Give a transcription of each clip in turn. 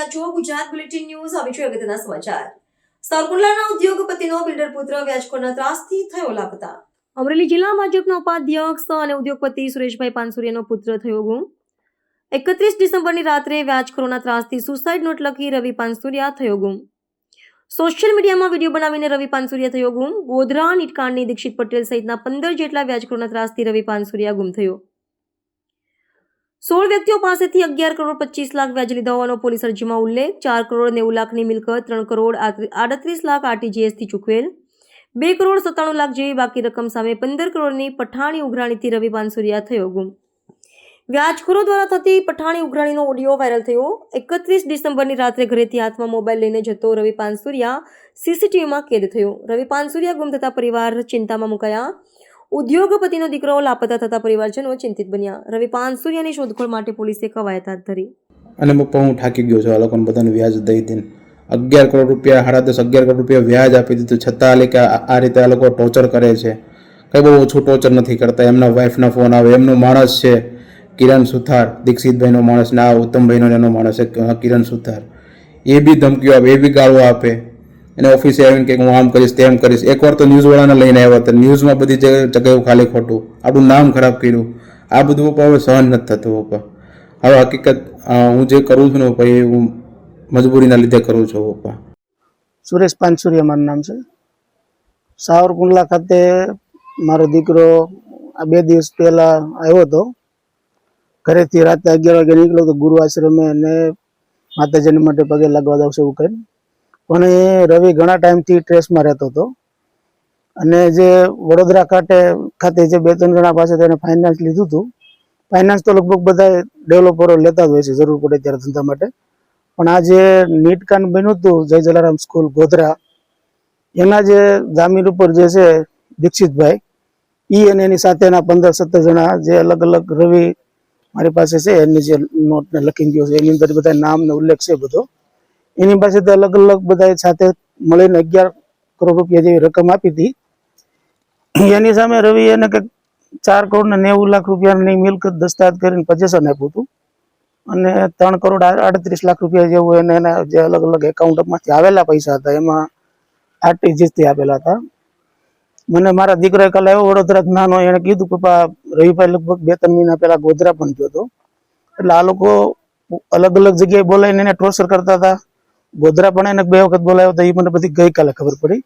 રહ્યા છો Gujarat bulletin news. હવે જોઈએ અગત્યના સમાચાર. સાવરકુંડલાના ઉદ્યોગપતિનો બિલ્ડર પુત્ર વ્યાજખોરના ત્રાસથી થયો લાપતા. અમરેલી જિલ્લા ભાજપના ઉપાધ્યક્ષ અને ઉદ્યોગપતિ સુરેશભાઈ પાનસુરિયાનો પુત્ર થયો ગુમ. 31 ડિસેમ્બરની રાત્રે વ્યાજખોરોના ત્રાસથી સુસાઇડ નોટ લખી રવિ પાનસુરિયા થયો ગુમ. સોશિયલ મીડિયામાં વિડીયો બનાવીને રવિ પાનસુરિયા થયો ગુમ. ગોધરા નીટકાંડની દીક્ષિત પટેલ સહિતના 15 જેટલા વ્યાજખોરોના ત્રાસથી રવિ પાનસુરિયા ગુમ થયો. 16 વ્યક્તિઓ પાસેથી 11 કરોડ 25 લાખ વ્યાજ લીધા હોવાનો પોલીસ અરજીમાં ઉલ્લેખ. 4 કરોડ 90 લાખની મિલકત, 3 કરોડ 38 લાખ આરટીજીએસ થી ચૂકવેલ, 2 કરોડ 97 લાખ જેવી બાકી રકમ સામે 15 કરોડની પઠાણી ઉઘરાણીથી રવિ પાનસુરિયા થયો ગુમ. વ્યાજખોરો દ્વારા થતી પઠાણી ઉઘરાણીનો ઓડિયો વાયરલ થયો. 31 ડિસેમ્બરની રાત્રે ઘરેથી હાથમાં મોબાઈલ લઈને જતો રવિ પાનસુરિયા સીસીટીવીમાં કેદ થયો. રવિ પાનસુરિયા ગુમ થતા પરિવાર ચિંતામાં મુકાયા. ઉદ્યોગપતિનો દીકરો લાપતા થતા પરિવારજનો ચિંતિત બન્યા. રવિ પાનસુરિયાની શોધખોળ માટે પોલીસે કવાયત હાથ ધરી. અને પપ્પા હું થાકી ગયો છું, આ લોકોને બધાને વ્યાજ દઈ દઈને 11 કરોડ રૂપિયા 10.5 11 કરોડ રૂપિયા વ્યાજ આપી દીધું, છતાં આ રીતે આ લોકો ટોર્ચર કરે છે. કંઈ બહુ ઓછું ટોર્ચર નથી કરતા. એમના વાઈફના ફોન આવે, એમનો માણસ છે કિરણ સુથાર, દીક્ષિતભાઈનો માણસ ને આ ઉત્તમભાઈનો એનો માણસ છે કિરણ સુથાર, એ બી ધમકીઓ આપે, એ બી ગાળો આપે. એને ઓફિસે આવીને કે હું આમ કરીશ તેમ કરીશ. એકવાર તો ન્યૂઝવાળાને લઈને આવ્યા હતા, ન્યૂઝમાં બધી જગ્યાએ ખાલી ખોટું આપણું નામ ખરાબ કર્યું. આ બધું પપ્પા હવે સહન નથી થતું. પપ્પા હવે હકીકત હું જે કરું છું ને પપ્પા એ હું મજબૂરીના લીધે કરું છું. પપ્પા સુરેશ પાનસુરિયા મારું નામ છે. સાવરકુંડલા ખાતે મારો દીકરો આ 2 દિવસ પહેલા આવ્યો હતો. ઘરેથી રાતે 11 વાગે નીકળ્યો તો ગુરુ આશ્રમે અને માતાજીને માટે પગે લાગવા દઉં એવું કરીને. પણ એ રવિ ઘણા ટાઈમથી ટ્રેસમાં રહેતો હતો અને જે વડોદરા ખાતે જે 2-3 જણા પાસે તેને ફાઇનાન્સ લીધું હતું. ફાઇનાન્સ તો લગભગ બધા ડેવલપરો લેતા જ હોય છે જરૂર પડે ત્યારે ધંધા માટે. પણ આ જે નીટકાંડ બન્યું હતું જય જલારામ સ્કૂલ ગોધરા, એના જે જામીન ઉપર જે છે દીક્ષિતભાઈ, ઈ અને એની સાથેના 15-17 જણા જે અલગ અલગ રવિ મારી પાસે છે એની જે નોટને લખી ગયો છે એની અંદર બધા નામનો ઉલ્લેખ છે બધો. એની પાસેથી અલગ અલગ બધા સાથે મળીને 11 કરોડ રૂપિયા જેવી રકમ આપી હતી. એની સામે રવિ એને કંઈક 4 કરોડ ને 90 લાખ રૂપિયાની મિલકત દસ્તાવેજ કરીને પોઝેશન આપ્યું હતું અને 3 કરોડ 38 લાખ રૂપિયા જેવું એને એના જે અલગ અલગ એકાઉન્ટમાંથી આવેલા પૈસા હતા એમાં આરટીજીએસથી આપેલા હતા. મને મારા દીકરો કાલે આવ્યો વડોદરા નાનો, એને કીધું પપ્પા રવિભાઈ લગભગ 2-3 મહિના પહેલા ગોધરા પણ ગયો હતો. એટલે આ લોકો અલગ અલગ જગ્યાએ બોલાવીને એને ટોર્ચર કરતા હતા. ગોધરા પણ એને 2 વખત બોલાવ્યો હતો, એ મને બધી ગઈકાલે ખબર પડી.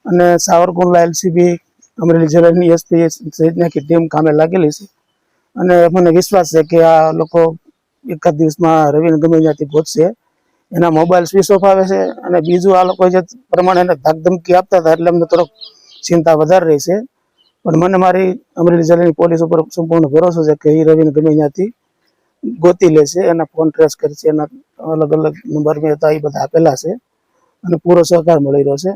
અને સાવરકુંડલા એલસીબી, અમરેલી જિલ્લાની એસપી સહિતની આખી ટીમ કામે લાગેલી છે અને મને વિશ્વાસ છે કે આ લોકો એકાદ દિવસમાં રવિને ગમે ત્યાંથી પહોંચશે. એના મોબાઈલ સ્વિચ ઓફ આવે છે અને બીજું આ લોકો જે પ્રમાણે એને ધાકધમકી આપતા હતા એટલે અમને થોડોક ચિંતા વધારે રહી છે. પણ મને મારી અમરેલી જિલ્લાની પોલીસ ઉપર સંપૂર્ણ ભરોસો છે કે એ રવિને ગમે ત્યાંથી ગોતી લેશે. એના ફોન ટ્રેસ કરશે, એના અલગ અલગ નંબર મેં હતા એ બધા આપેલા છે અને પૂરો સહકાર મળી રહ્યો છે.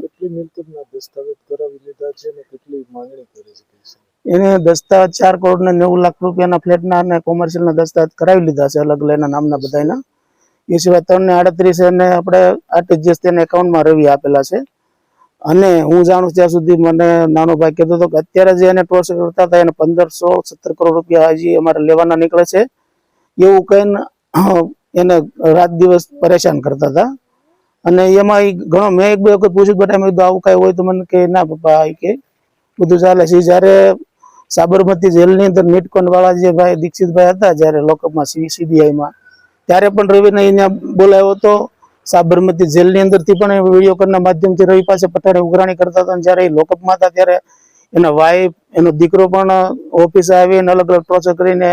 એને દસ્તાવેજ 4 કરોડ ને 90 લાખ રૂપિયાના ફ્લેટના અને કોમર્શિયલના દસ્તાવેજ કરાવી લીધા છે અલગ અલગ નામના બધાના. એ સિવાય 3 ને 38 એને આપણે આરટીજીએસ તેના એકાઉન્ટમાં રવિ આપેલા છે. અને હું જાણું ત્યાં સુધી મને નાનો ભાઈ કહેતો હતો કે અત્યારે જે એને ટોર્ચર કરતા હતા એને 1517 કરોડ રૂપિયા હજી અમારે લેવાના નીકળે છે એવું કહીને એને રાત દિવસ પરેશાન કરતા હતા. અને એમાં ઘણો મેં 1-2 વખત પૂછ્યું બેટા મેં આવું કઈ હોય તો મને કે ના પપ્પા કે બધું ચાલે છે. જયારે સાબરમતી જેલની અંદર નીટકોન વાળા જે ભાઈ દીક્ષિતભાઈ હતા જયારે લોકઅપમાં સીબીઆઈમાં, ત્યારે પણ રવિને અહીંયા બોલાવ્યો હતો. સાબરમતી જેલની અંદરથી પણ વિડીયો કોલના માધ્યમથી રવિ પાસે પઠાણી ઉઘરાણી કરતા હતા. જયારે એ લોકઅપમાં હતા ત્યારે એના વાઈફ, એનો દીકરો પણ ઓફિસે આવીને અલગ અલગ ટોર્ચર કરીને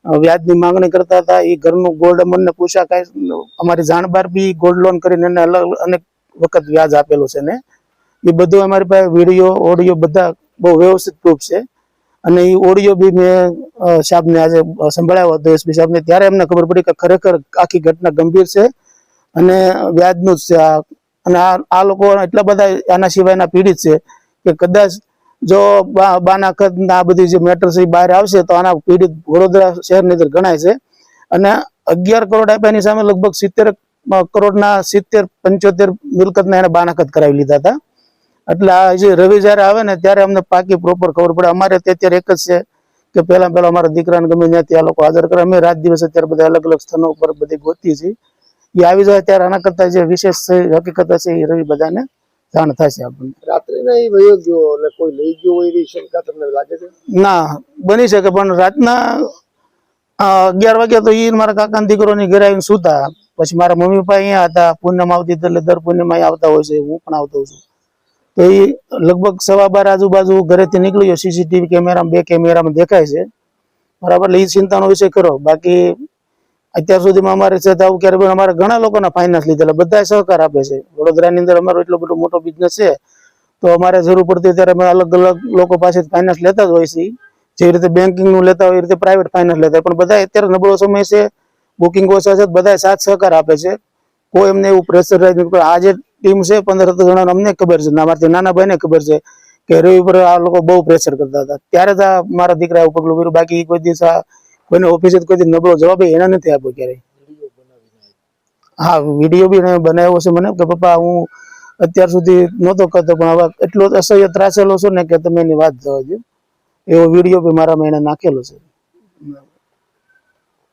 વ્યાજની માંગણી કરતા હતા. એ ઘરનું ગોલ્ડ અમને પૂછા કાંઈ અમારી જાણબાર બી ગોલ્ડ લોન કરીને એને અલગ અનેક વખત વ્યાજ આપેલું છે ને એ બધું અમારી પાસે વિડીયો ઓડિયો બધા બહુ વ્યવસ્થિત પ્રૂફ છે. અને એ ઓડિયો બી મેં સાહેબને આજે સંભળાવ્યો હતો એસપી સાહેબને, ત્યારે એમને ખબર પડી કે ખરેખર આખી ઘટના ગંભીર છે અને વ્યાજનું જ છે. અને આ લોકો એટલા બધા આના સિવાયના પીડિત છે કે કદાચ જો બાનાખત આ બધી જે મેટર છે એ બહાર આવશે તો આના પીડિત વડોદરા શહેરની અંદર ગણાય છે. અને 11 કરોડ આપ્યાની સામે લગભગ 70 કરોડના 70-75 મિલકતના એને બાનાખત કરાવી લીધા હતા. એટલે આ જે રવિ જયારે આવે ને ત્યારે અમને પાકી પ્રોપર ખબર પડે. અમારે અત્યારે એક જ છે કે પહેલા અમારા દીકરાને ગમે ત્યાંથી આ લોકો હાજર કરે. અમે રાત દિવસ અત્યારે બધા અલગ અલગ સ્થાનો ઉપર બધી ગોતી છીએ. એ આવી જાય ત્યારે આના કરતા જે વિશેષ હકીકત હશે એ રવિ બધાને જાણ થશે આપણને. રાત્રે નહીં વયો ગયો એટલે કોઈ લઈ ગયો હોય એવી શંકા તમને લાગે છે? ના બની શકે, પણ રાતના 11 વાગ્યા તો એ મારા કાકાના દીકરોની ઘરે આવીને સુતા. પછી મારા મમ્મી પપ્પા અહીંયા હતા, પૂનમ આવતી એટલે દર પૂનમ અહીંયા આવતા હોય છે, હું પણ આવતો છું. તો એ લગભગ 12:15 આજુબાજુ ઘરેથી નીકળ્યો. સીસીટીવી કેમેરામાં 2 કેમેરામાં દેખાય છે બરાબર. એટલે એ ચિંતાનો વિષય કરો. બાકી અત્યાર સુધીમાં અમારે છે આવું ક્યારે પણ અમારે ઘણા લોકોના ફાઇનાન્સ લીધેલા, બધા સહકાર આપે છે. વડોદરાની અંદર અમારો એટલો બધો મોટો બિઝનેસ છે, તો અમારે જરૂર પડતી ત્યારે અમે અલગ અલગ લોકો પાસેથી ફાઇનાન્સ લેતા જ હોય છે. જેવી રીતે બેન્કિંગ નું લેતા હોય એ રીતે પ્રાઇવેટ ફાઇનાન્સ લેતા હોય, પણ બધા અત્યારે નબળો સમય છે, બુકિંગ ઓછા છે, બધા સાથ સહકાર આપે છે. કોઈ એમને એવું પ્રેશરાઇઝ નથી. આ જે ટીમ છે 15-17 જણાનો અમને ખબર છે, અમારા નાના ભાઈને ખબર છે કે રવિ પર આ લોકો બહુ પ્રેશર કરતા હતા. ત્યારે જ આ મારા દીકરા એવું પગલું ભર્યું. બાકી કોઈ દિવસ આ કોઈને ઓફિસે કોઈ દિવસ નબળો જવાબ એના નથી આપ્યો ક્યારેય. હા, વિડીયો બી બનાવ્યો છે મને કે પપ્પા હું અત્યાર સુધી નહોતો કરતો, પણ હવે એટલો અસહ્ય ત્રાસેલો છું ને કે તમે એની વાત જવા દો. એવો વિડીયો બી મારામાં એને નાખેલો છે.